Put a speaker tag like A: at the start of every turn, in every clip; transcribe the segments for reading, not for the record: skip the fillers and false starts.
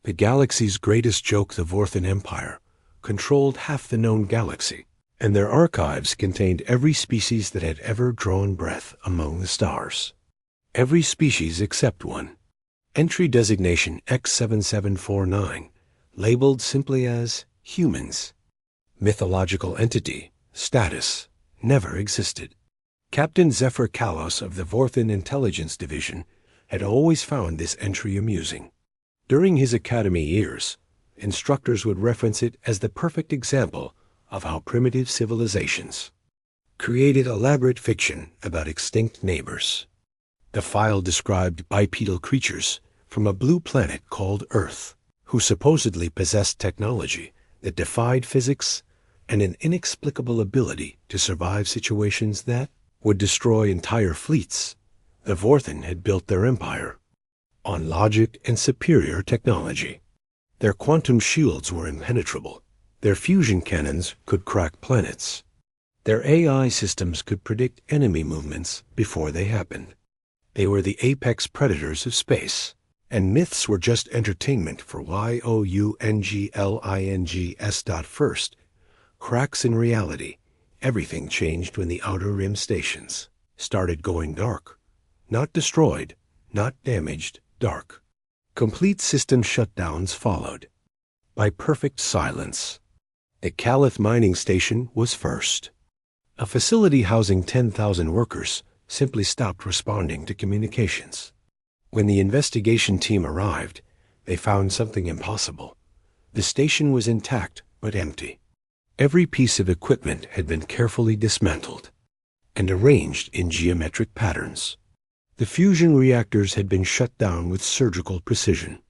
A: The galaxy's greatest joke, the Vorthan Empire, controlled half the known galaxy, and their archives contained every species that had ever drawn breath among the stars. Every species except one. Entry designation X7749, labeled simply as humans. Mythological entity, status, never existed. Captain Zephyr Kalos of the Vorthan Intelligence Division had always found this entry amusing. During his academy years, instructors would reference it as the perfect example of how primitive civilizations created elaborate fiction about extinct neighbors. The file described bipedal creatures from a blue planet called Earth, who supposedly possessed technology that defied physics and an inexplicable ability to survive situations that would destroy entire fleets. The Vorthan had built their empire on logic and superior technology. Their quantum shields were impenetrable. Their fusion cannons could crack planets. Their AI systems could predict enemy movements before they happened. They were the apex predators of space, and myths were just entertainment for younglings. First, cracks in reality. Everything changed when the Outer Rim stations started going dark. Not destroyed, not damaged, dark. Complete system shutdowns followed by perfect silence. The Calith mining station was first. A facility housing 10,000 workers simply stopped responding to communications. When the investigation team arrived, they found something impossible. The station was intact but empty. Every piece of equipment had been carefully dismantled and arranged in geometric patterns. The fusion reactors had been shut down with surgical precision.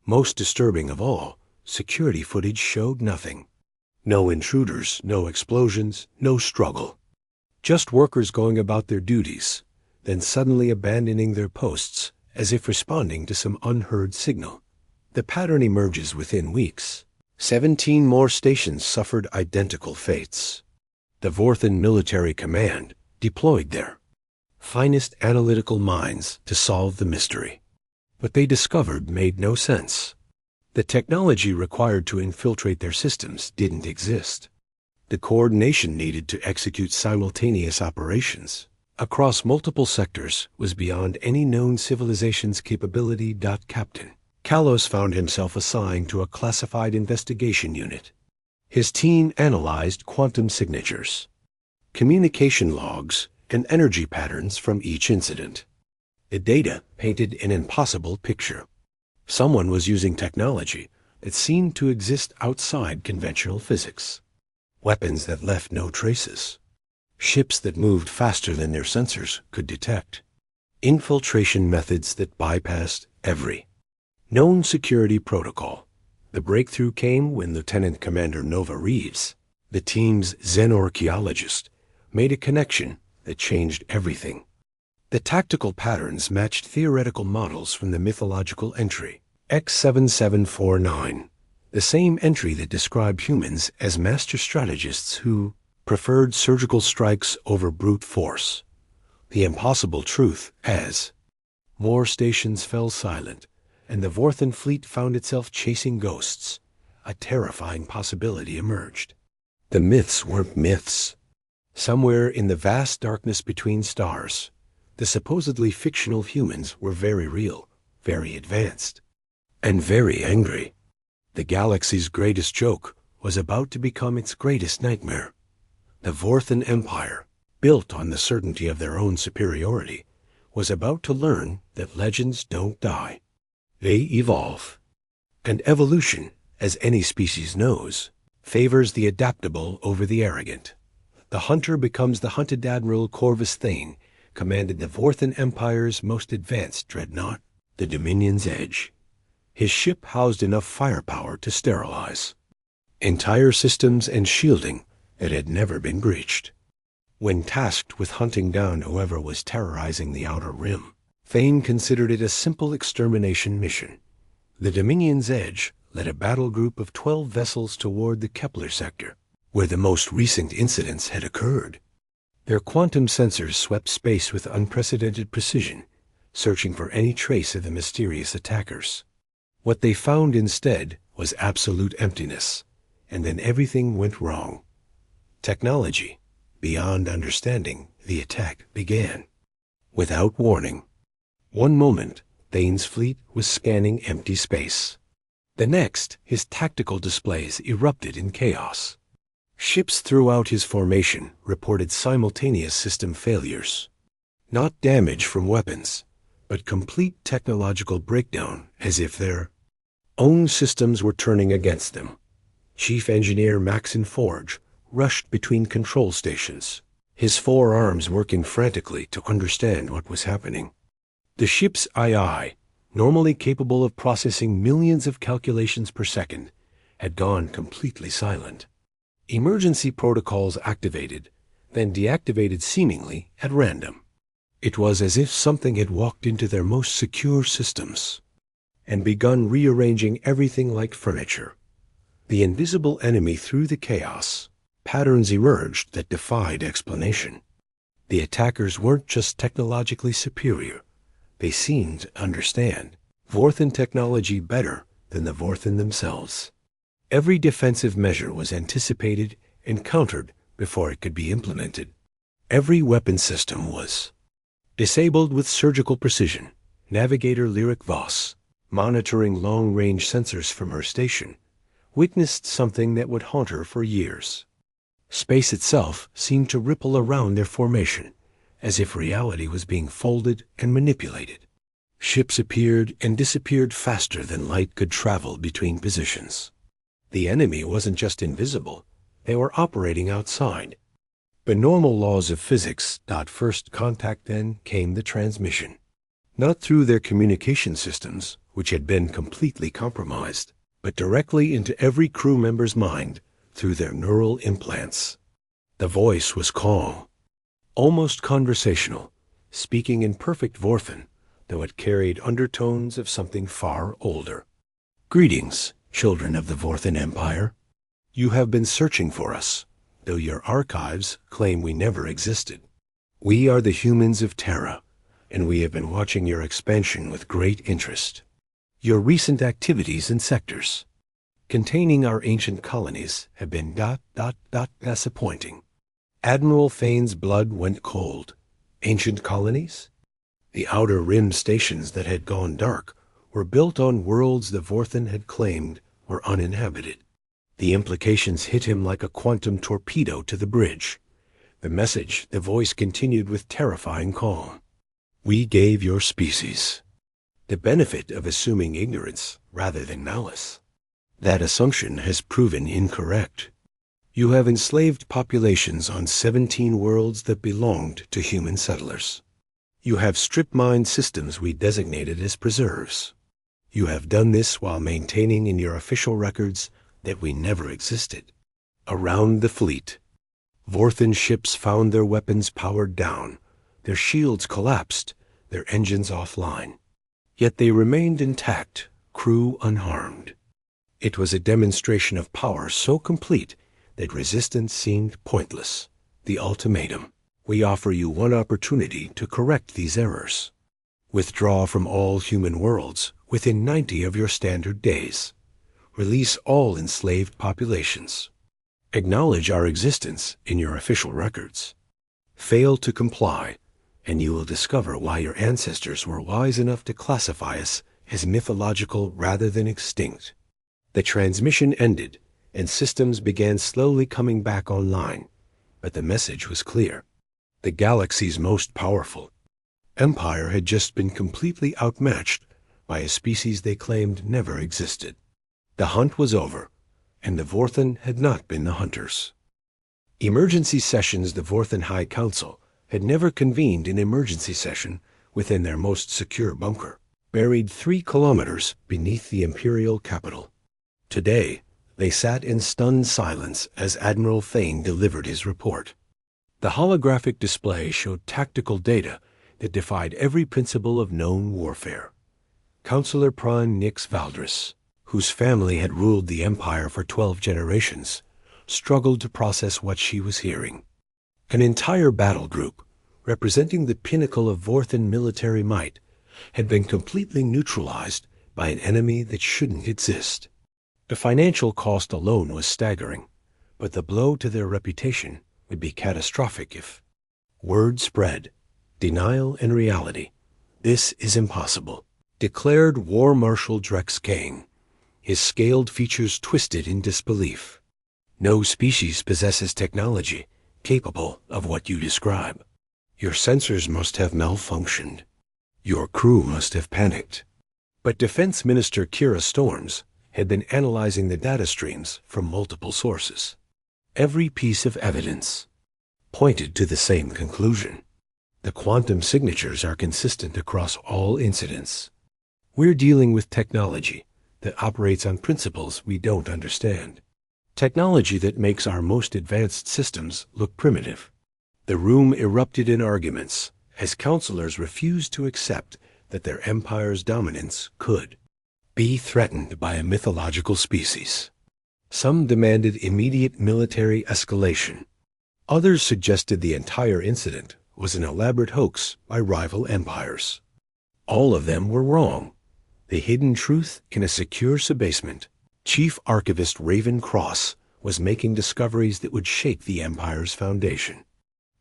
A: Most disturbing of all, security footage showed nothing. No intruders, no explosions, no struggle. Just workers going about their duties, then suddenly abandoning their posts as if responding to some unheard signal. The pattern emerges within weeks. 17 more stations suffered identical fates. The Vorthan Military Command deployed there finest analytical minds to solve the mystery. What they discovered made no sense. The technology required to infiltrate their systems didn't exist. The coordination needed to execute simultaneous operations across multiple sectors was beyond any known civilization's capability. Captain Kalos found himself assigned to a classified investigation unit. His team analyzed quantum signatures, communication logs, and energy patterns from each incident. The data painted an impossible picture. Someone was using technology that seemed to exist outside conventional physics. Weapons that left no traces. Ships that moved faster than their sensors could detect. Infiltration methods that bypassed every known security protocol. The breakthrough came when Lieutenant Commander Nova Reeves, the team's xenorchaeologist, made a connection that changed everything. The tactical patterns matched theoretical models from the mythological entry, X7749, the same entry that described humans as master strategists who preferred surgical strikes over brute force. The impossible truth as more stations fell silent, and the Vorthan fleet found itself chasing ghosts, a terrifying possibility emerged. The myths weren't myths. Somewhere in the vast darkness between stars, the supposedly fictional humans were very real, very advanced, and very angry. The galaxy's greatest joke was about to become its greatest nightmare. The Vorthan Empire, built on the certainty of their own superiority, was about to learn that legends don't die. They evolve. And evolution, as any species knows, favors the adaptable over the arrogant. The hunter becomes the hunted. Admiral Corvus Thane commanded the Vorthan Empire's most advanced dreadnought, the Dominion's Edge. His ship housed enough firepower to sterilize entire systems and shielding that had never been breached. When tasked with hunting down whoever was terrorizing the Outer Rim, Thane considered it a simple extermination mission. The Dominion's Edge led a battle group of 12 vessels toward the Kepler sector, where the most recent incidents had occurred. Their quantum sensors swept space with unprecedented precision, searching for any trace of the mysterious attackers. What they found instead was absolute emptiness, and then everything went wrong. Technology, beyond understanding, the attack began. Without warning. One moment, Thane's fleet was scanning empty space. The next, his tactical displays erupted in chaos. Ships throughout his formation reported simultaneous system failures. Not damage from weapons, but complete technological breakdown, as if their own systems were turning against them. Chief Engineer Maxon Forge rushed between control stations, his forearms working frantically to understand what was happening. The ship's AI, normally capable of processing millions of calculations per second, had gone completely silent. Emergency protocols activated, then deactivated seemingly at random. It was as if something had walked into their most secure systems and begun rearranging everything like furniture. The invisible enemy threw the chaos. Patterns emerged that defied explanation. The attackers weren't just technologically superior. They seemed to understand Vorthan technology better than the Vorthan themselves. Every defensive measure was anticipated and countered before it could be implemented. Every weapon system was disabled with surgical precision. Navigator Lyric Voss, monitoring long-range sensors from her station, witnessed something that would haunt her for years. Space itself seemed to ripple around their formation, as if reality was being folded and manipulated. Ships appeared and disappeared faster than light could travel between positions. The enemy wasn't just invisible, they were operating outside. The normal laws of physics. First contact, then came the transmission. Not through their communication systems, which had been completely compromised, but directly into every crew member's mind through their neural implants. The voice was calm, almost conversational, speaking in perfect Vorthan, though it carried undertones of something far older. Greetings, children of the Vorthan Empire. You have been searching for us, though your archives claim we never existed. We are the humans of Terra, and we have been watching your expansion with great interest. Your recent activities in sectors containing our ancient colonies have been disappointing. Admiral Thane's blood went cold. Ancient colonies? The outer rim stations that had gone dark were built on worlds the Vorthan had claimed were uninhabited. The implications hit him like a quantum torpedo to the bridge. The message, the voice continued with terrifying calm. We gave your species the benefit of assuming ignorance rather than malice. That assumption has proven incorrect. You have enslaved populations on 17 worlds that belonged to human settlers. You have strip-mined systems we designated as preserves. You have done this while maintaining in your official records that we never existed. Around the fleet, Vorthan ships found their weapons powered down, their shields collapsed, their engines offline. Yet they remained intact, crew unharmed. It was a demonstration of power so complete that resistance seemed pointless. The ultimatum: we offer you one opportunity to correct these errors. Withdraw from all human worlds within 90 of your standard days. Release all enslaved populations. Acknowledge our existence in your official records. Fail to comply, and you will discover why your ancestors were wise enough to classify us as mythological rather than extinct. The transmission ended, and systems began slowly coming back online, but the message was clear. The galaxy's most powerful empire had just been completely outmatched by a species they claimed never existed. The hunt was over, and the Vorthan had not been the hunters. Emergency sessions. The Vorthan High Council had never convened an emergency session within their most secure bunker, buried 3 kilometers beneath the imperial capital. Today, they sat in stunned silence as Admiral Thane delivered his report. The holographic display showed tactical data that defied every principle of known warfare. Counselor Prime Nix Valdris, whose family had ruled the Empire for 12 generations, struggled to process what she was hearing. An entire battle group, representing the pinnacle of Vorthan military might, had been completely neutralized by an enemy that shouldn't exist. The financial cost alone was staggering, but the blow to their reputation would be catastrophic if word spread. Denial and reality. This is impossible, declared War Marshal Drex Kane, his scaled features twisted in disbelief. No species possesses technology capable of what you describe. Your sensors must have malfunctioned. Your crew must have panicked. But Defense Minister Kira Storms had been analyzing the data streams from multiple sources. Every piece of evidence pointed to the same conclusion. The quantum signatures are consistent across all incidents. We're dealing with technology that operates on principles we don't understand. Technology that makes our most advanced systems look primitive. The room erupted in arguments as counselors refused to accept that their empire's dominance could be threatened by a mythological species. Some demanded immediate military escalation. Others suggested the entire incident was an elaborate hoax by rival empires. All of them were wrong. The hidden truth in a secure subbasement. Chief Archivist Raven Cross was making discoveries that would shake the Empire's foundation.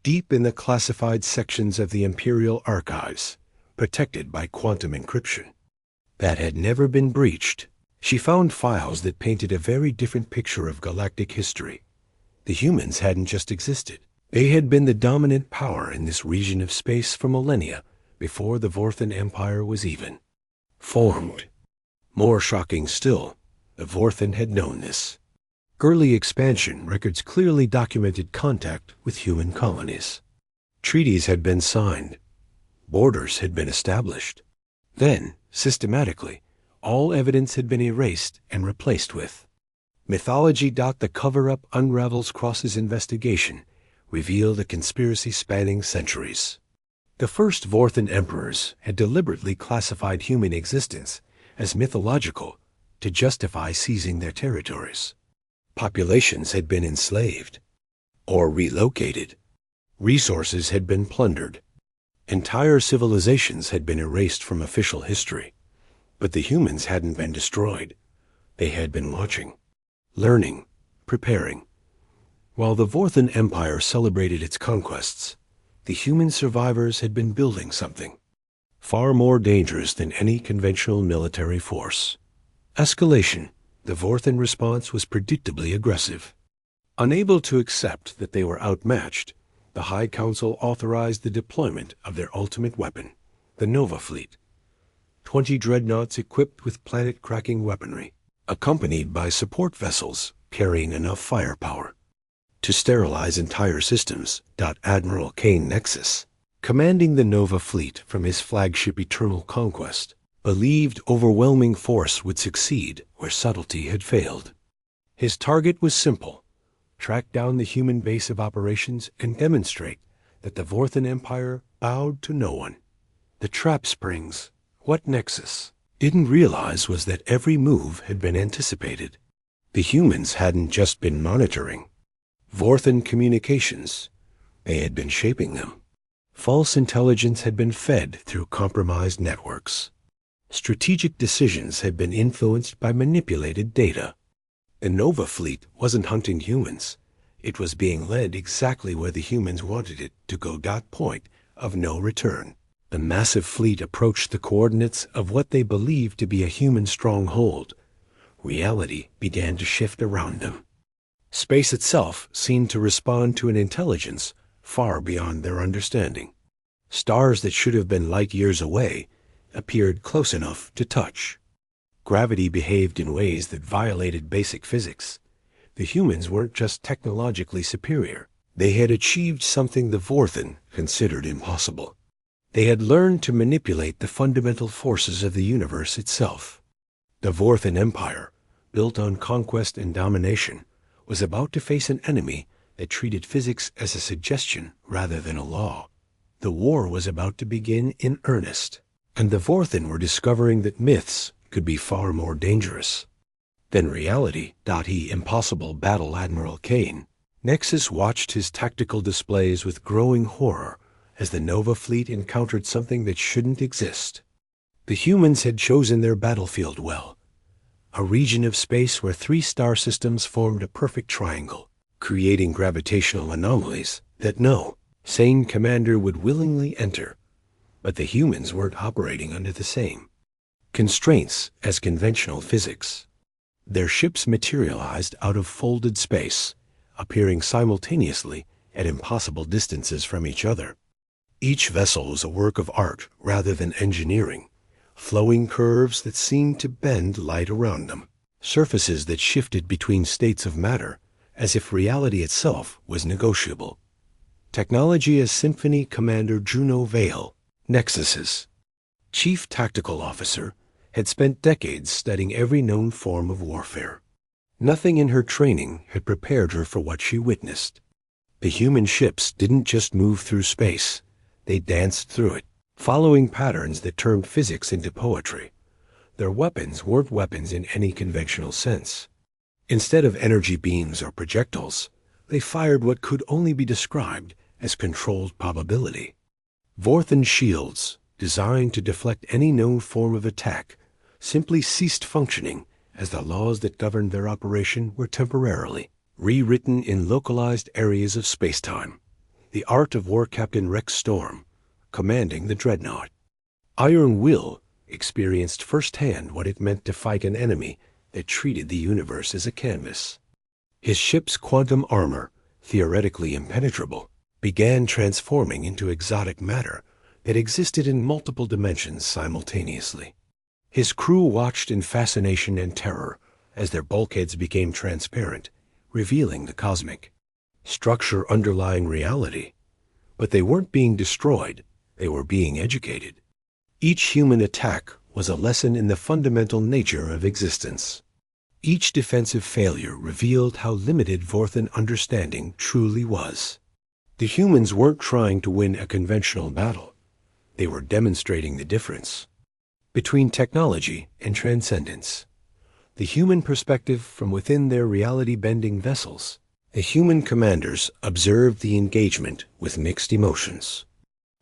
A: Deep in the classified sections of the Imperial Archives, protected by quantum encryption, that had never been breached, she found files that painted a very different picture of galactic history. The humans hadn't just existed. They had been the dominant power in this region of space for millennia before the Vorthan Empire was even formed. More shocking still, the Vorthan had known this. Early expansion records clearly documented contact with human colonies. Treaties had been signed. Borders had been established. Then, systematically, all evidence had been erased and replaced with mythology. The cover-up unravels Cross's investigation, revealed a conspiracy spanning centuries. The first Vorthan emperors had deliberately classified human existence as mythological to justify seizing their territories. Populations had been enslaved or relocated. Resources had been plundered. Entire civilizations had been erased from official history. But the humans hadn't been destroyed. They had been watching, learning, preparing. While the Vorthan Empire celebrated its conquests, the human survivors had been building something far more dangerous than any conventional military force. Escalation. The Vorthan response was predictably aggressive. Unable to accept that they were outmatched, the High Council authorized the deployment of their ultimate weapon, the Nova Fleet. 20 dreadnoughts equipped with planet-cracking weaponry, accompanied by support vessels carrying enough firepower to sterilize entire systems. Admiral Kane Nexus, commanding the Nova Fleet from his flagship Eternal Conquest, believed overwhelming force would succeed where subtlety had failed. His target was simple: track down the human base of operations and demonstrate that the Vorthan Empire bowed to no one. The trap springs. What Nexus didn't realize was that every move had been anticipated. The humans hadn't just been monitoring Vorthan communications. They had been shaping them. False intelligence had been fed through compromised networks. Strategic decisions had been influenced by manipulated data. The Nova Fleet wasn't hunting humans. It was being led exactly where the humans wanted it to go. Point of no return. The massive fleet approached the coordinates of what they believed to be a human stronghold. Reality began to shift around them. Space itself seemed to respond to an intelligence far beyond their understanding. Stars that should have been light years away appeared close enough to touch. Gravity behaved in ways that violated basic physics. The humans weren't just technologically superior. They had achieved something the Vorthan considered impossible. They had learned to manipulate the fundamental forces of the universe itself. The Vorthan Empire, built on conquest and domination, was about to face an enemy that treated physics as a suggestion rather than a law. The war was about to begin in earnest, and the Vorthan were discovering that myths could be far more dangerous than reality. Impossible Battle Admiral Kane Nexus watched his tactical displays with growing horror as the Nova Fleet encountered something that shouldn't exist. The humans had chosen their battlefield well, a region of space where 3 star systems formed a perfect triangle, creating gravitational anomalies that no sane commander would willingly enter. But the humans weren't operating under the same constraints as conventional physics. Their ships materialized out of folded space, appearing simultaneously at impossible distances from each other. Each vessel was a work of art rather than engineering, flowing curves that seemed to bend light around them, surfaces that shifted between states of matter as if reality itself was negotiable. Technology as Symphony Commander Juno Vale, Nexus's chief tactical officer, had spent decades studying every known form of warfare. Nothing in her training had prepared her for what she witnessed. The human ships didn't just move through space, they danced through it, following patterns that turned physics into poetry. Their weapons weren't weapons in any conventional sense. Instead of energy beams or projectiles, they fired what could only be described as controlled probability. Vorthan shields, designed to deflect any known form of attack, simply ceased functioning as the laws that governed their operation were temporarily rewritten in localized areas of spacetime. The art of War Captain Rex Storm, commanding the Dreadnought. Iron Will experienced firsthand what it meant to fight an enemy that treated the universe as a canvas. His ship's quantum armor, theoretically impenetrable, began transforming into exotic matter that existed in multiple dimensions simultaneously. His crew watched in fascination and terror as their bulkheads became transparent, revealing the cosmic structure underlying reality. But they weren't being destroyed, they were being educated. Each human attack was a lesson in the fundamental nature of existence. Each defensive failure revealed how limited Vorthan understanding truly was. The humans weren't trying to win a conventional battle. They were demonstrating the difference between technology and transcendence. The human perspective from within their reality-bending vessels. The human commanders observed the engagement with mixed emotions.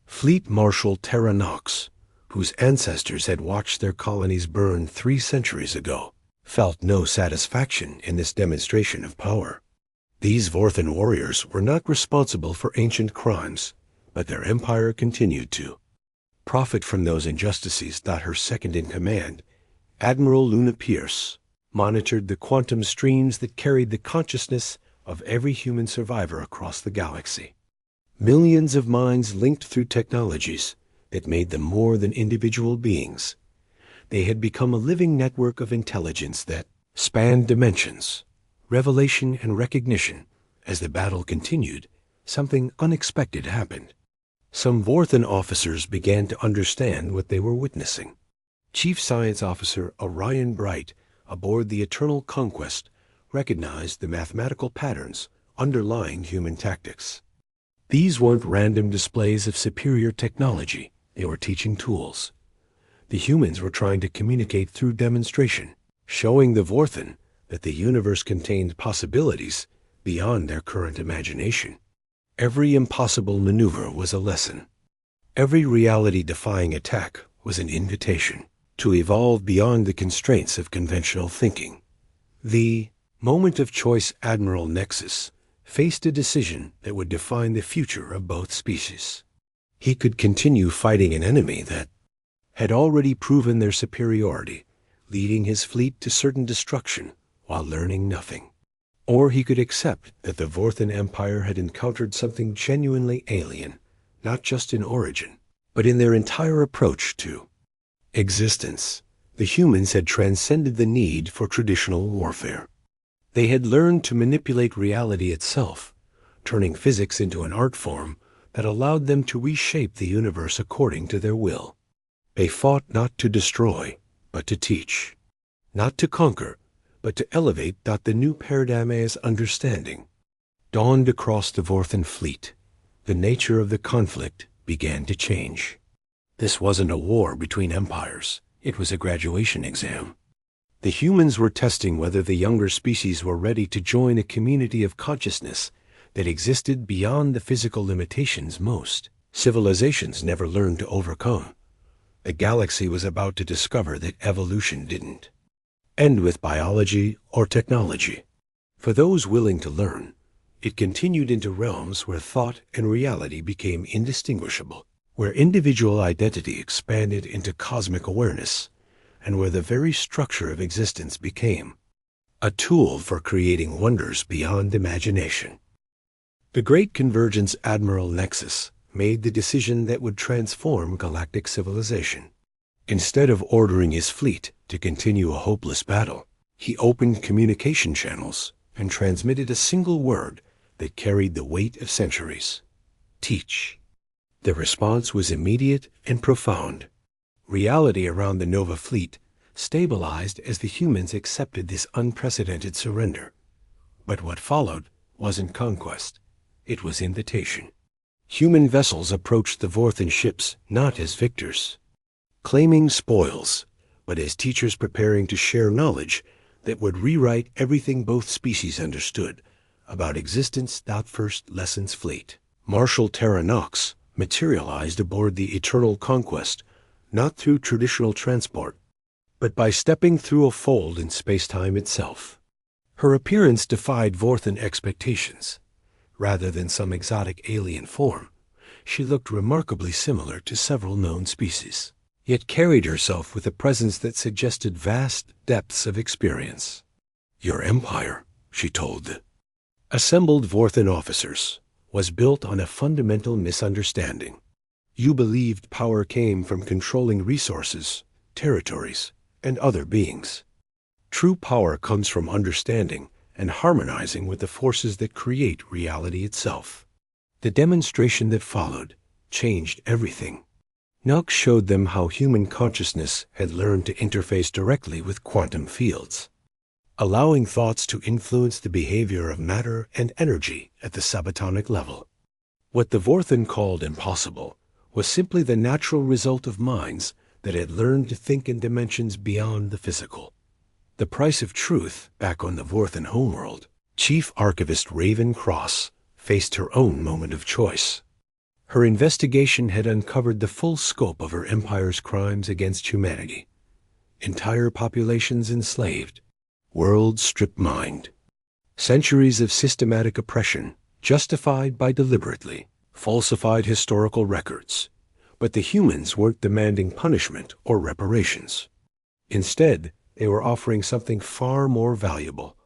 A: Fleet Marshal Terra Nox, whose ancestors had watched their colonies burn 3 centuries ago, felt no satisfaction in this demonstration of power. These Vorthan warriors were not responsible for ancient crimes, but their empire continued to profit from those injustices. Her second-in-command, Admiral Luna Pierce, monitored the quantum streams that carried the consciousness of every human survivor across the galaxy. Millions of minds linked through technologies that made them more than individual beings. They had become a living network of intelligence that spanned dimensions, revelation and recognition. As the battle continued, something unexpected happened. Some Vorthan officers began to understand what they were witnessing. Chief Science Officer Orion Bright, aboard the Eternal Conquest, recognized the mathematical patterns underlying human tactics. These weren't random displays of superior technology, they were teaching tools. The humans were trying to communicate through demonstration, showing the Vorthan that the universe contained possibilities beyond their current imagination. Every impossible maneuver was a lesson. Every reality-defying attack was an invitation to evolve beyond the constraints of conventional thinking. The moment of choice Admiral Nexus faced a decision that would define the future of both species. He could continue fighting an enemy that had already proven their superiority, leading his fleet to certain destruction while learning nothing. Or he could accept that the Vorthan Empire had encountered something genuinely alien, not just in origin, but in their entire approach to existence. The humans had transcended the need for traditional warfare. They had learned to manipulate reality itself, turning physics into an art form that allowed them to reshape the universe according to their will. They fought not to destroy, but to teach. Not to conquer, but to elevate. The new paradigm as understanding dawned across the Vorthan fleet. The nature of the conflict began to change. This wasn't a war between empires. It was a graduation exam. The humans were testing whether the younger species were ready to join a community of consciousness that existed beyond the physical limitations most civilizations never learned to overcome. The galaxy was about to discover that evolution didn't end with biology or technology. For those willing to learn, it continued into realms where thought and reality became indistinguishable, where individual identity expanded into cosmic awareness, and where the very structure of existence became a tool for creating wonders beyond imagination. The Great Convergence Admiral Nexus made the decision that would transform galactic civilization. Instead of ordering his fleet to continue a hopeless battle, he opened communication channels and transmitted a single word that carried the weight of centuries: teach. The response was immediate and profound. Reality around the Nova fleet stabilized as the humans accepted this unprecedented surrender. But what followed wasn't conquest, it was invitation. Human vessels approached the Vorthan ships not as victors, claiming spoils, but as teachers preparing to share knowledge that would rewrite everything both species understood about existence. First Lessons Fleet, Marshal Terra Nox, materialized aboard the Eternal Conquest, not through traditional transport, but by stepping through a fold in space-time itself. Her appearance defied Vorthan expectations. Rather than some exotic alien form, she looked remarkably similar to several known species, yet carried herself with a presence that suggested vast depths of experience. Your empire, she told the assembled Vorthan officers, was built on a fundamental misunderstanding. You believed power came from controlling resources, territories, and other beings. True power comes from understanding and harmonizing with the forces that create reality itself. The demonstration that followed changed everything. Nox showed them how human consciousness had learned to interface directly with quantum fields, allowing thoughts to influence the behavior of matter and energy at the subatomic level. What the Vorthan called impossible was simply the natural result of minds that had learned to think in dimensions beyond the physical. The price of truth back on the Vorthan homeworld, Chief Archivist Raven Cross faced her own moment of choice. Her investigation had uncovered the full scope of her empire's crimes against humanity. Entire populations enslaved, worlds stripped mined, centuries of systematic oppression justified by deliberately falsified historical records. But the humans weren't demanding punishment or reparations. Instead, they were offering something far more valuable: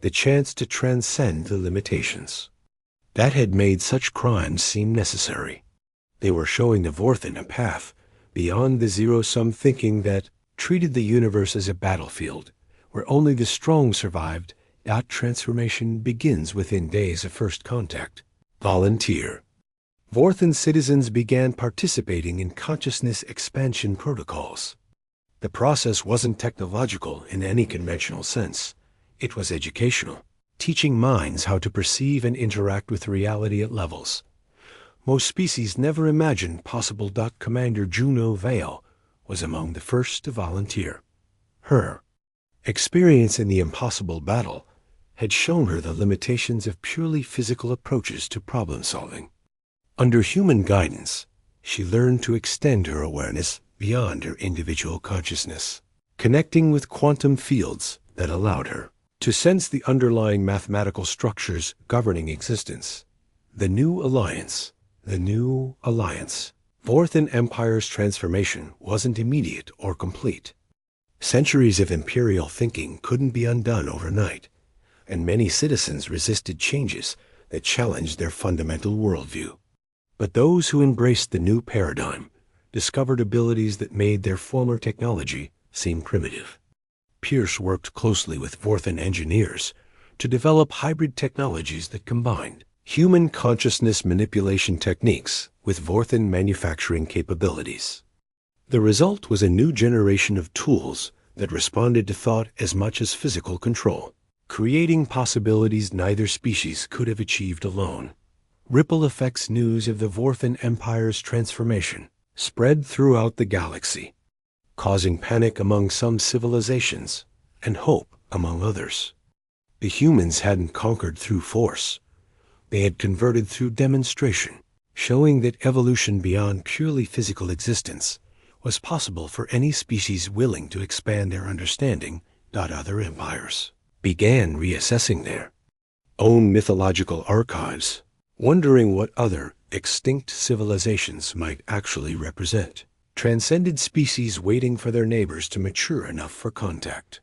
A: the chance to transcend the limitations that had made such crimes seem necessary. They were showing the Vorthan a path beyond the zero-sum thinking that treated the universe as a battlefield where only the strong survived. Transformation begins within days of first contact. Volunteer. Vorthan citizens began participating in consciousness expansion protocols. The process wasn't technological in any conventional sense. It was educational, teaching minds how to perceive and interact with reality at levels most species never imagined possible. Commander Juno Vale was among the first to volunteer. Her experience in the impossible battle had shown her the limitations of purely physical approaches to problem-solving. Under human guidance, she learned to extend her awareness beyond her individual consciousness, connecting with quantum fields that allowed her to sense the underlying mathematical structures governing existence. The new alliance. Vorthan Empire's transformation wasn't immediate or complete. Centuries of imperial thinking couldn't be undone overnight, and many citizens resisted changes that challenged their fundamental worldview. But those who embraced the new paradigm discovered abilities that made their former technology seem primitive. Pierce worked closely with Vorthan engineers to develop hybrid technologies that combined human consciousness manipulation techniques with Vorthan manufacturing capabilities. The result was a new generation of tools that responded to thought as much as physical control, creating possibilities neither species could have achieved alone. Ripple effects news of the Vorthan Empire's transformation spread throughout the galaxy, causing panic among some civilizations and hope among others. The humans hadn't conquered through force. They had converted through demonstration, showing that evolution beyond purely physical existence was possible for any species willing to expand their understanding. Other empires began reassessing their own mythological archives, wondering what other extinct civilizations might actually represent. Transcended species waiting for their neighbors to mature enough for contact.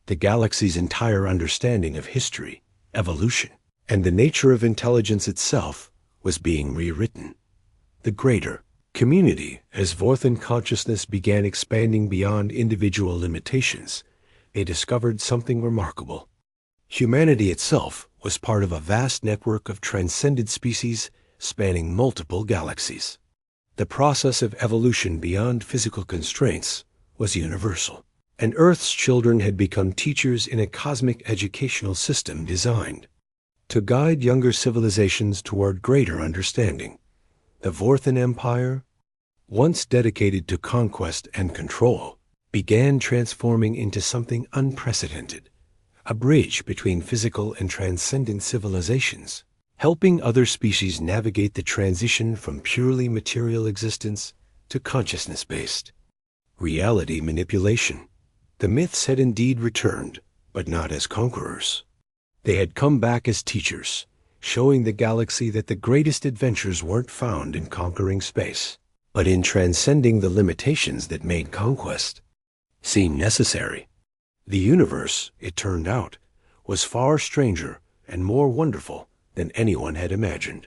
A: The galaxy's entire understanding of history, evolution, and the nature of intelligence itself was being rewritten. The greater community, as Vorthan consciousness began expanding beyond individual limitations, they discovered something remarkable. Humanity itself was part of a vast network of transcended species spanning multiple galaxies. The process of evolution beyond physical constraints was universal, and Earth's children had become teachers in a cosmic educational system designed to guide younger civilizations toward greater understanding. The Vorthan Empire, once dedicated to conquest and control, began transforming into something unprecedented, a bridge between physical and transcendent civilizations, helping other species navigate the transition from purely material existence to consciousness-based reality manipulation. The myths had indeed returned, but not as conquerors. They had come back as teachers, showing the galaxy that the greatest adventures weren't found in conquering space, but in transcending the limitations that made conquest seem necessary. The universe, it turned out, was far stranger and more wonderful than anyone had imagined.